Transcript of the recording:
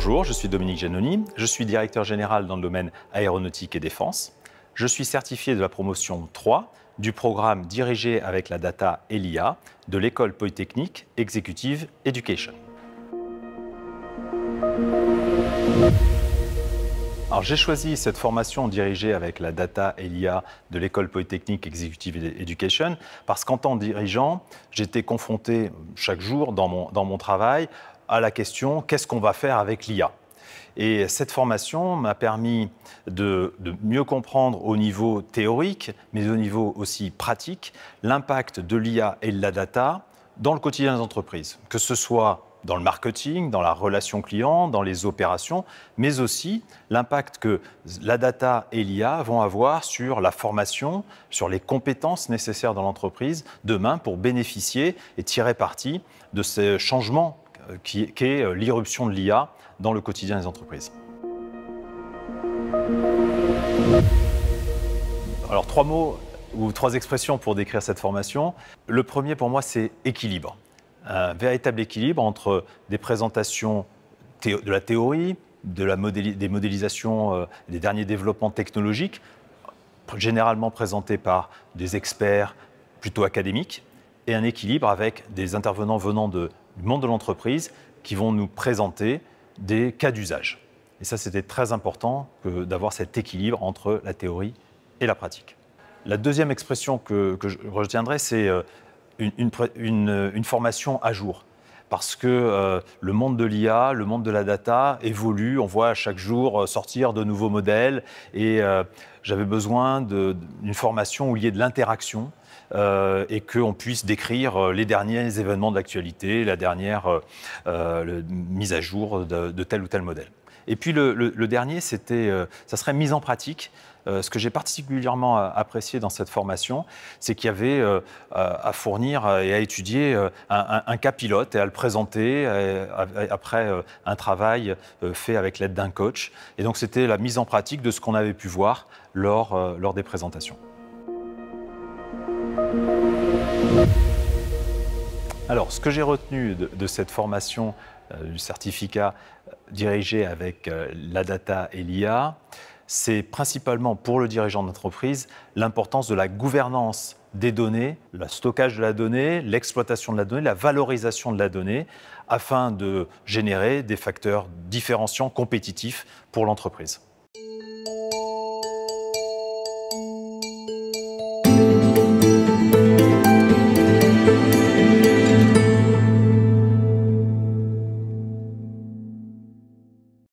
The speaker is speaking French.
Bonjour, je suis Dominique Giannoni, je suis directeur général dans le domaine aéronautique et défense. Je suis certifié de la promotion 3 du programme dirigé avec la data et l'IA de l'École Polytechnique Executive Education. Alors, j'ai choisi cette formation dirigée avec la data et l'IA de l'École Polytechnique Executive Education parce qu'en tant que dirigeant, j'étais confronté chaque jour dans mon travail à la question « qu'est-ce qu'on va faire avec l'IA ?» Et cette formation m'a permis de mieux comprendre au niveau théorique, mais au niveau aussi pratique, l'impact de l'IA et de la data dans le quotidien des entreprises, que ce soit dans le marketing, dans la relation client, dans les opérations, mais aussi l'impact que la data et l'IA vont avoir sur la formation, sur les compétences nécessaires dans l'entreprise demain pour bénéficier et tirer parti de ces changements qu'est l'irruption de l'IA dans le quotidien des entreprises. Alors, 3 mots ou 3 expressions pour décrire cette formation. Le premier, pour moi, c'est équilibre. Un véritable équilibre entre des présentations de la théorie, des modélisations, des derniers développements technologiques, généralement présentés par des experts plutôt académiques, et un équilibre avec des intervenants venant du monde de l'entreprise qui vont nous présenter des cas d'usage. Et ça, c'était très important d'avoir cet équilibre entre la théorie et la pratique. La deuxième expression que je retiendrai, c'est une formation à jour. Parce que le monde de l'IA, le monde de la data évolue, on voit chaque jour sortir de nouveaux modèles et j'avais besoin d'une formation où il y ait de l'interaction et qu'on puisse décrire les derniers événements de l'actualité, la dernière mise à jour de tel ou tel modèle. Et puis le dernier, ça serait mise en pratique. Ce que j'ai particulièrement apprécié dans cette formation, c'est qu'il y avait à fournir et à étudier un cas pilote et à le présenter après un travail fait avec l'aide d'un coach. Et donc, c'était la mise en pratique de ce qu'on avait pu voir lors des présentations. Alors, ce que j'ai retenu de cette formation du certificat dirigé avec la data et l'IA, c'est principalement pour le dirigeant d'entreprise l'importance de la gouvernance des données, le stockage de la donnée, l'exploitation de la donnée, la valorisation de la donnée, afin de générer des facteurs différenciants compétitifs pour l'entreprise.